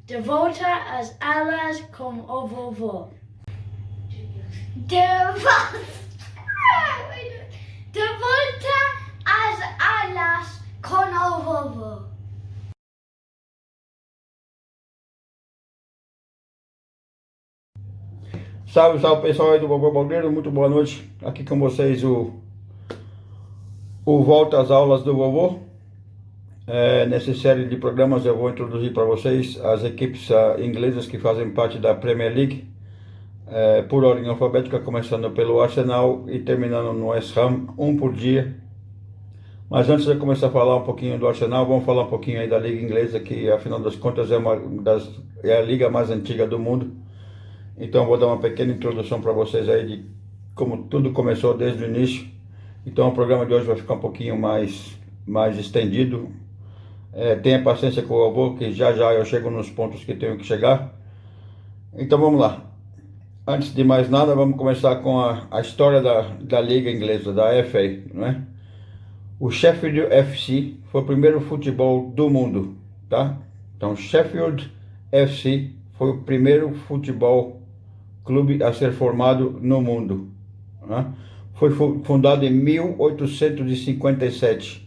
De volta às aulas com o vovô. De volta às aulas com o vovô. Salve, salve pessoal aí do Vovô Baldeiro, muito boa noite. Aqui com vocês o Volta às Aulas do Vovô. Nessa série de programas eu vou introduzir para vocês as equipes inglesas que fazem parte da Premier League, por ordem alfabética, começando pelo Arsenal e terminando no West Ham, um por dia. Mas antes de começar a falar um pouquinho do Arsenal, vamos falar um pouquinho aí da Liga Inglesa, que afinal das contas é a liga mais antiga do mundo. Então vou dar uma pequena introdução para vocês aí de como tudo começou desde o início. Então o programa de hoje vai ficar um pouquinho mais estendido. Tenha paciência com o avô, que já eu chego nos pontos que tenho que chegar. Então vamos lá. Antes de mais nada, vamos começar com a história da Liga Inglesa, da FA, não é? O Sheffield FC foi o primeiro futebol do mundo, tá? Então Sheffield FC foi o primeiro futebol clube a ser formado no mundo, né? Foi fundado em 1857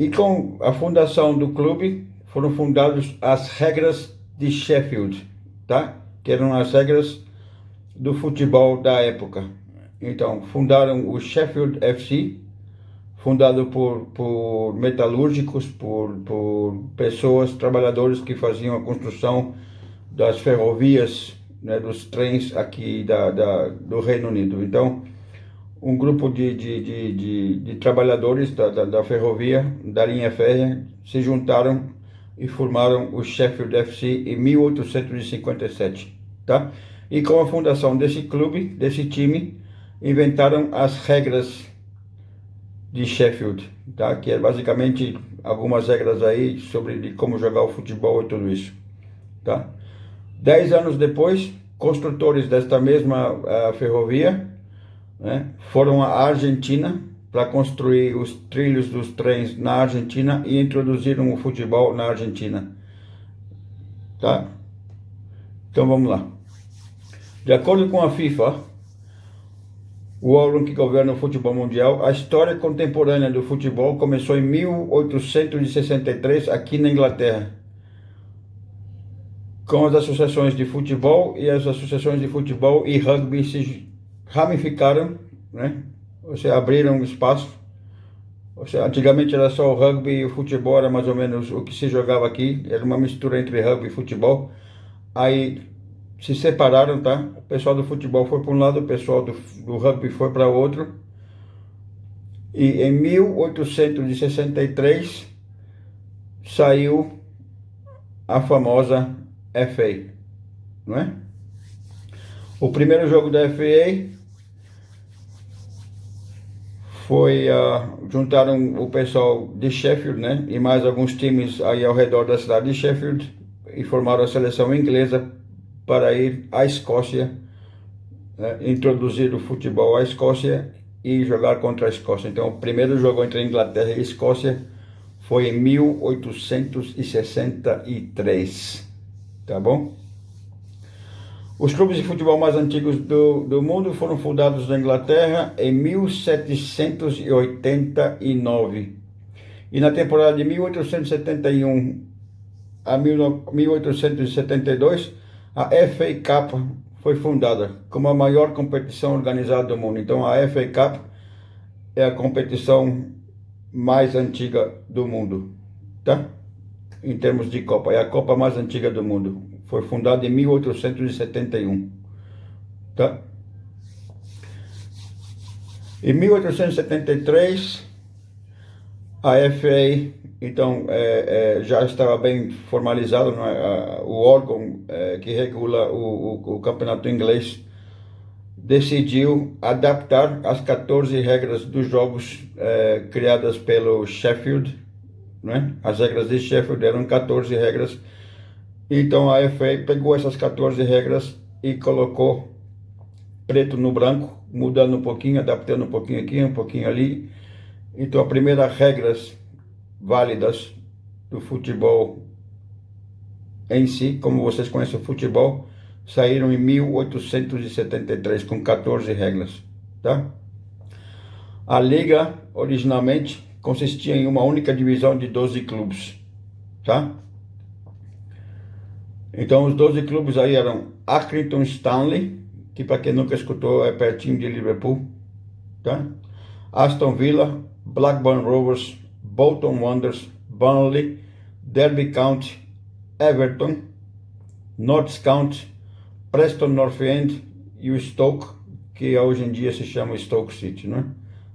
e com a fundação do clube foram fundadas as regras de Sheffield, tá? Que eram as regras do futebol da época. Então fundaram o Sheffield FC, fundado por metalúrgicos, por pessoas, trabalhadores que faziam a construção das ferrovias, né, dos trens aqui do Reino Unido. Então, um grupo de trabalhadores da ferrovia, da linha férrea, se juntaram e formaram o Sheffield FC em 1857, tá? E com a fundação desse clube, desse time, inventaram as regras de Sheffield, tá? Que é basicamente algumas regras aí sobre de como jogar o futebol e tudo isso, tá? 10 anos depois, construtores desta mesma ferrovia, né, foram à Argentina para construir os trilhos dos trens na Argentina e introduziram o futebol na Argentina, tá? Então vamos lá. De acordo com a FIFA, o órgão que governa o futebol mundial, a história contemporânea do futebol começou em 1863 aqui na Inglaterra, com as associações de futebol, e as associações de futebol e rugby se ramificaram, né? Ou seja, abriram espaço. Ou seja, antigamente era só o rugby e o futebol, era mais ou menos o que se jogava aqui, era uma mistura entre rugby e futebol. Aí se separaram, tá? O pessoal do futebol foi para um lado, o pessoal do rugby foi para outro. E em 1863 saiu a famosa FA, não é? O primeiro jogo da FA foi, juntaram o pessoal de Sheffield, né? E mais alguns times aí ao redor da cidade de Sheffield e formaram a seleção inglesa para ir à Escócia, né? Introduzir o futebol à Escócia e jogar contra a Escócia. Então o primeiro jogo entre a Inglaterra e a Escócia foi em 1863, tá bom? Os clubes de futebol mais antigos do mundo foram fundados na Inglaterra em 1789. E na temporada de 1871 a 1872, a FA Cup foi fundada como a maior competição organizada do mundo. Então a FA Cup é a competição mais antiga do mundo, tá? Em termos de Copa, é a Copa mais antiga do mundo. Foi fundada em 1871, tá? Em 1873, a FA, então, já estava bem formalizado, não é? O órgão que regula o campeonato inglês decidiu adaptar as 14 regras dos jogos criadas pelo Sheffield, né? As regras de Sheffield eram 14 regras. Então a FA pegou essas 14 regras e colocou preto no branco, mudando um pouquinho, adaptando um pouquinho aqui, um pouquinho ali. Então as primeiras regras válidas do futebol em si, como vocês conhecem o futebol, saíram em 1873 com 14 regras, tá? A liga originalmente consistia em uma única divisão de 12 clubes, tá? Então os 12 clubes aí eram Accrington Stanley, que para quem nunca escutou é pertinho de Liverpool, tá? Aston Villa, Blackburn Rovers, Bolton Wanderers, Burnley, Derby County, Everton, Notts County, Preston North End e o Stoke, que hoje em dia se chama Stoke City, né?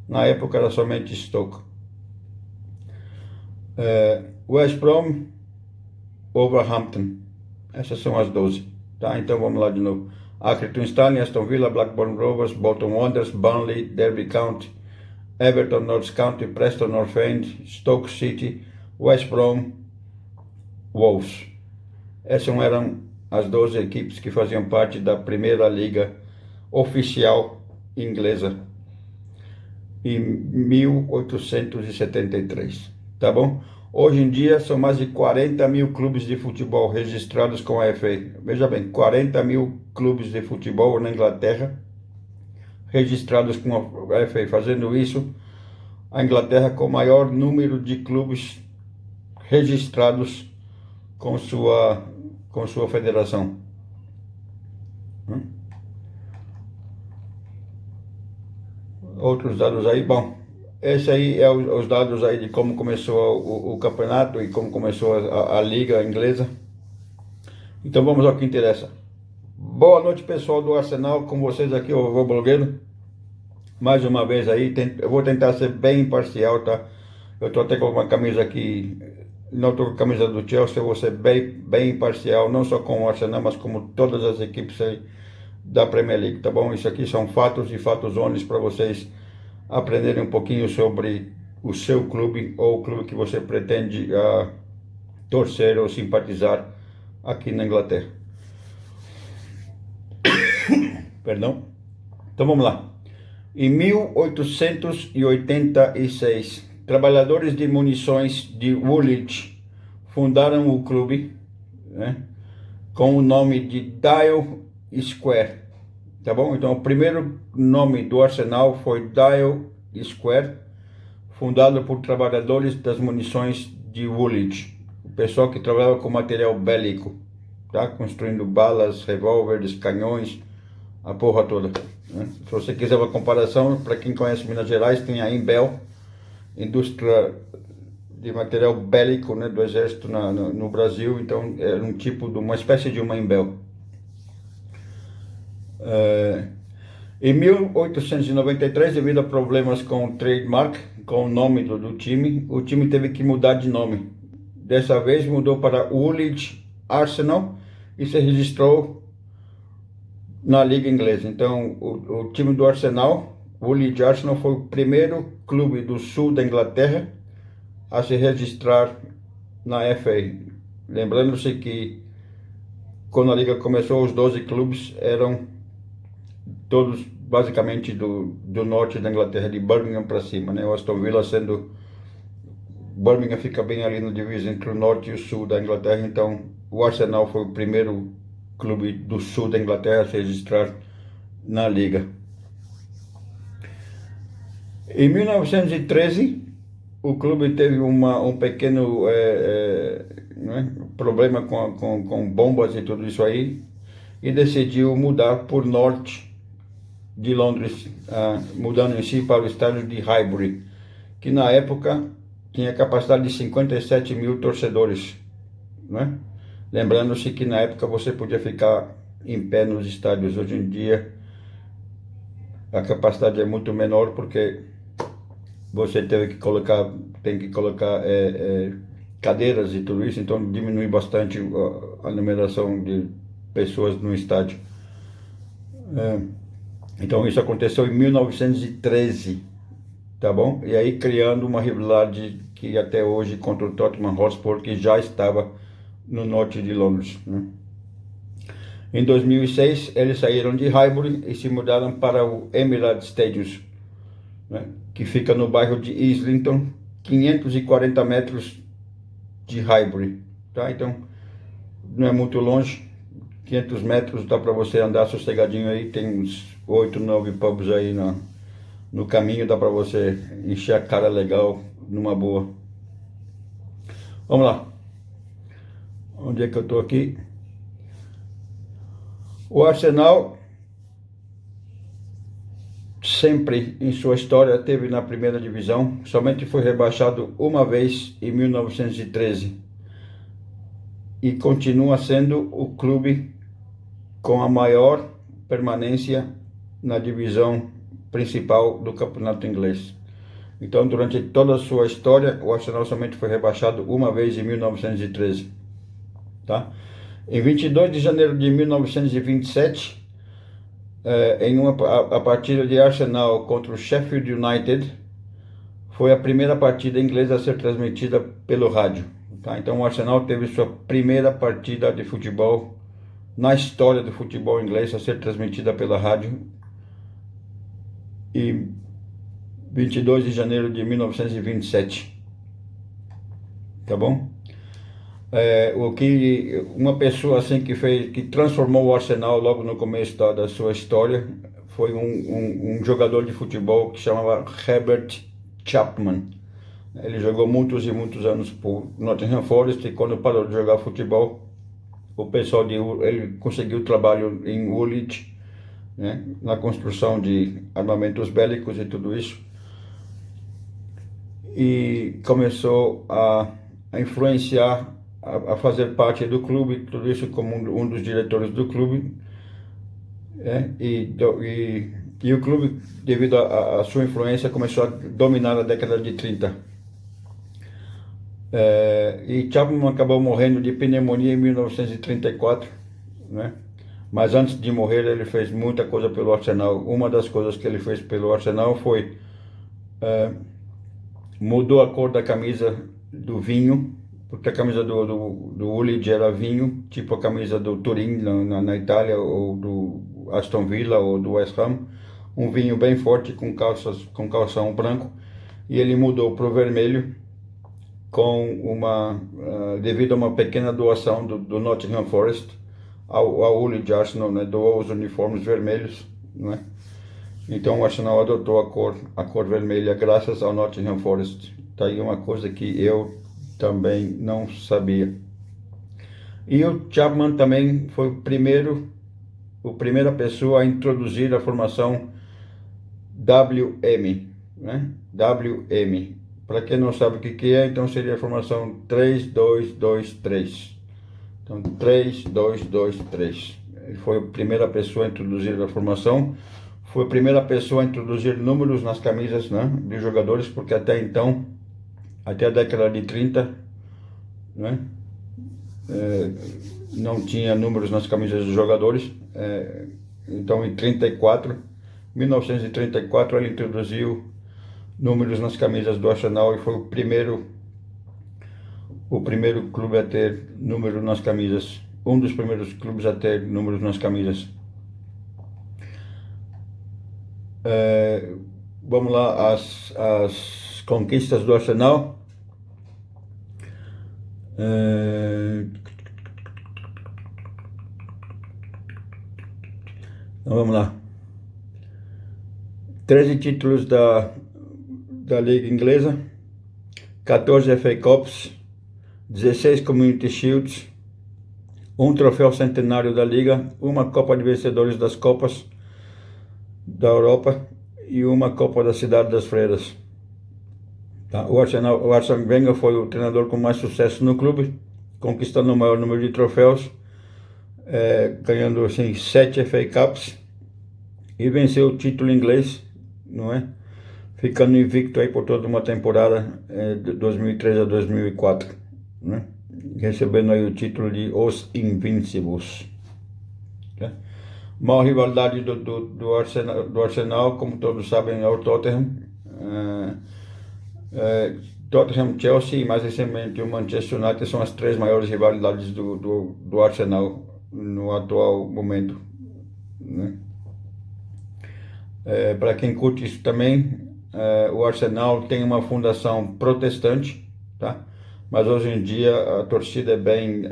Na época era somente Stoke. West Brom, Wolverhampton. Essas são as 12, tá? Então vamos lá de novo. Accrington Stanley, Aston Villa, Blackburn Rovers, Bolton Wanderers, Burnley, Derby County, Everton, Notts County, Preston North End, Stoke City, West Brom, Wolves. Essas eram as 12 equipes que faziam parte da primeira liga oficial inglesa em 1873, tá bom? Hoje em dia são mais de 40 mil clubes de futebol registrados com a FA. Veja bem, 40 mil clubes de futebol na Inglaterra registrados com a FA, fazendo isso a Inglaterra com o maior número de clubes registrados com sua federação. Outros dados aí, bom, esse aí é os dados aí de como começou o campeonato e como começou a liga inglesa. Então vamos ao que interessa. Boa noite, pessoal do Arsenal, com vocês aqui, o Vovô Blogueiro. Mais uma vez aí, eu vou tentar ser bem imparcial, tá? Eu tô até com uma camisa aqui, não tô com a camisa do Chelsea, eu vou ser bem imparcial, não só com o Arsenal, mas como todas as equipes aí da Premier League, tá bom? Isso aqui são fatos e fatos only para vocês aprenderem um pouquinho sobre o seu clube ou o clube que você pretende torcer ou simpatizar aqui na Inglaterra. Perdão? Então vamos lá. Em 1886, trabalhadores de munições de Woolwich fundaram o clube, né, com o nome de Dial Square, tá bom? Então o primeiro nome do Arsenal foi Dial Square, fundado por trabalhadores das munições de Woolwich, o pessoal que trabalhava com material bélico, tá? Construindo balas, revólveres, canhões, a porra toda, né? Se você quiser uma comparação, para quem conhece Minas Gerais, tem a Imbel, indústria de material bélico, né, do exército no Brasil. Então era um tipo de uma espécie de uma Imbel. Em 1893, devido a problemas com o trademark, com o nome do time, o time teve que mudar de nome. Dessa vez mudou para Woolwich Arsenal e se registrou na liga inglesa. Então o time do Arsenal, Woolwich Arsenal, foi o primeiro clube do sul da Inglaterra a se registrar na FA. Lembrando-se que quando a liga começou, os 12 clubes eram todos basicamente do norte da Inglaterra, de Birmingham para cima, né? O Aston Villa sendo... Birmingham fica bem ali no divisa entre o norte e o sul da Inglaterra. Então o Arsenal foi o primeiro clube do sul da Inglaterra a se registrar na liga. Em 1913, o clube teve um pequeno né, problema com bombas e tudo isso aí, e decidiu mudar por norte de Londres, mudando em si para o estádio de Highbury, que na época tinha capacidade de 57 mil torcedores, né? Lembrando-se que na época você podia ficar em pé nos estádios. Hoje em dia a capacidade é muito menor, porque você tem que colocar cadeiras e tudo isso, então diminui bastante a numeração de pessoas no estádio. Então isso aconteceu em 1913, tá bom? E aí criando uma rivalidade que até hoje contra o Tottenham Hotspur, que já estava no norte de Londres, né? Em 2006 eles saíram de Highbury e se mudaram para o Emirates Stadium, né, que fica no bairro de Islington, 540 metros de Highbury, tá? Então não é muito longe, 500 metros, dá para você andar sossegadinho aí, tem uns 8, 9 pubs aí no caminho, dá para você encher a cara legal, numa boa. Vamos lá. Onde é que eu tô aqui? O Arsenal sempre em sua história teve na primeira divisão, somente foi rebaixado uma vez em 1913 e continua sendo o clube com a maior permanência na divisão principal do campeonato inglês. Então, durante toda a sua história, o Arsenal somente foi rebaixado uma vez em 1913, tá? Em 22 de janeiro de 1927, a partida de Arsenal contra o Sheffield United foi a primeira partida inglesa a ser transmitida pelo rádio, tá? Então o Arsenal teve sua primeira partida de futebol na história do futebol inglês a ser transmitida pela rádio em 22 de janeiro de 1927, tá bom? O que uma pessoa assim que transformou o Arsenal logo no começo da sua história foi um jogador de futebol que chamava Herbert Chapman. Ele jogou muitos e muitos anos por Nottingham Forest e quando parou de jogar futebol, o pessoal ele conseguiu trabalho em Woolwich, né, na construção de armamentos bélicos e tudo isso, e começou a influenciar, a fazer parte do clube, tudo isso como um dos diretores do clube, e o clube, devido à sua influência, começou a dominar a década de 30. E Chapman acabou morrendo de pneumonia em 1934, né? Mas antes de morrer ele fez muita coisa pelo Arsenal. Uma das coisas que ele fez pelo Arsenal foi mudou a cor da camisa do vinho, porque a camisa do Woolwich era vinho, tipo a camisa do Turim na Itália, ou do Aston Villa ou do West Ham, um vinho bem forte com calção branco, e ele mudou para o vermelho devido a uma pequena doação do Nottingham Forest ao Woolwich Arsenal, né, doou os uniformes vermelhos, né? Então o Arsenal adotou a cor vermelha graças ao Nottingham Forest. Tá aí uma coisa que eu também não sabia. E o Chapman também foi a primeira pessoa a introduzir a formação WM, né? WM. Para quem não sabe o que é, então seria a formação 3-2-2-3. Então 3-2-2-3. Ele foi a primeira pessoa a introduzir a formação. Foi a primeira pessoa a introduzir números nas camisas, né, dos jogadores, porque até então, até a década de 30, né, não tinha números nas camisas dos jogadores. Então em 1934 ele introduziu números nas camisas do Arsenal e foi o primeiro clube a ter número nas camisas, um dos primeiros clubes a ter números nas camisas. Vamos lá, as conquistas do Arsenal. Então vamos lá. 13 títulos da Liga Inglesa, 14 FA Cups, 16 Community Shields, um troféu centenário da Liga, uma Copa de Vencedores das Copas da Europa e uma Copa da Cidade das Freiras. Tá? O Arsene Wenger foi o treinador com mais sucesso no clube, conquistando o maior número de troféus, ganhando assim 7 FA Cups e venceu o título inglês, não é? Ficando invicto aí por toda uma temporada, de 2003 a 2004, né? Recebendo aí o título de Os Invincibles. Tá? Maior rivalidade do Arsenal, como todos sabem, é o Tottenham. Tottenham, Chelsea e mais recentemente o Manchester United são as 3 maiores rivalidades do Arsenal no atual momento, né? Para quem curte isso também, o Arsenal tem uma fundação protestante, tá? Mas hoje em dia a torcida é bem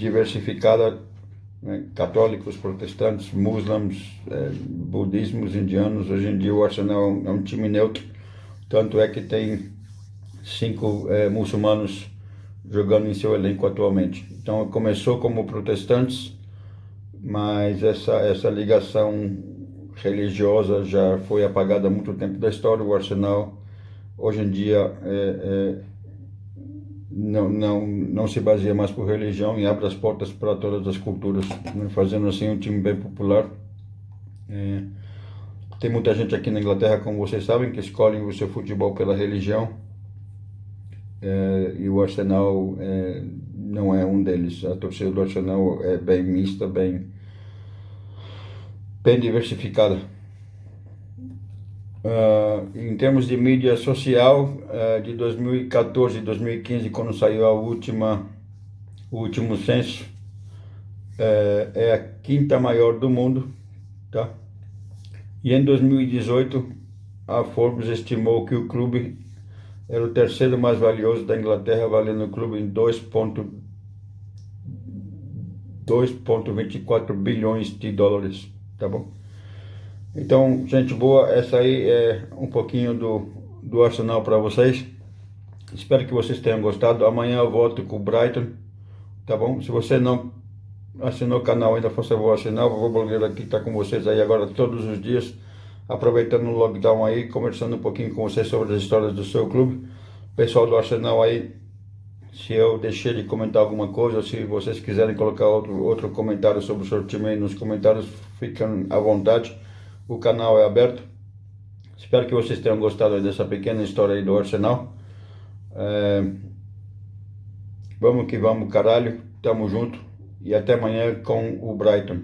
diversificada, né? Católicos, protestantes, muçulmanos, budismos, indianos. Hoje em dia o Arsenal é um time neutro, tanto é que tem 5 muçulmanos jogando em seu elenco atualmente. Então começou como protestantes, mas essa ligação religiosa já foi apagada há muito tempo da história. O Arsenal hoje em dia não se baseia mais por religião e abre as portas para todas as culturas, né? Fazendo assim um time bem popular. Tem muita gente aqui na Inglaterra, como vocês sabem, que escolhe o seu futebol pela religião, e o Arsenal não é um deles. A torcida do Arsenal é bem mista, bem diversificada. Em termos de mídia social, de 2014 e 2015, quando saiu o último censo, é a 5ª maior do mundo, tá? E em 2018, a Forbes estimou que o clube era o 3º mais valioso da Inglaterra, valendo o clube em 2,24 bilhões de dólares, tá bom? Então, gente boa, essa aí é um pouquinho do Arsenal para vocês. Espero que vocês tenham gostado. Amanhã eu volto com o Brighton, tá bom? Se você não assinou o canal ainda, por favor, assinar. O Vovô Blogueiro aqui está com vocês aí agora todos os dias, aproveitando o lockdown aí, conversando um pouquinho com vocês sobre as histórias do seu clube. Pessoal do Arsenal aí, se eu deixei de comentar alguma coisa, se vocês quiserem colocar outro comentário sobre o seu time aí nos comentários, fiquem à vontade. O canal é aberto. Espero que vocês tenham gostado dessa pequena história aí do Arsenal. Vamos que vamos, caralho. Tamo junto. E até amanhã com o Brighton.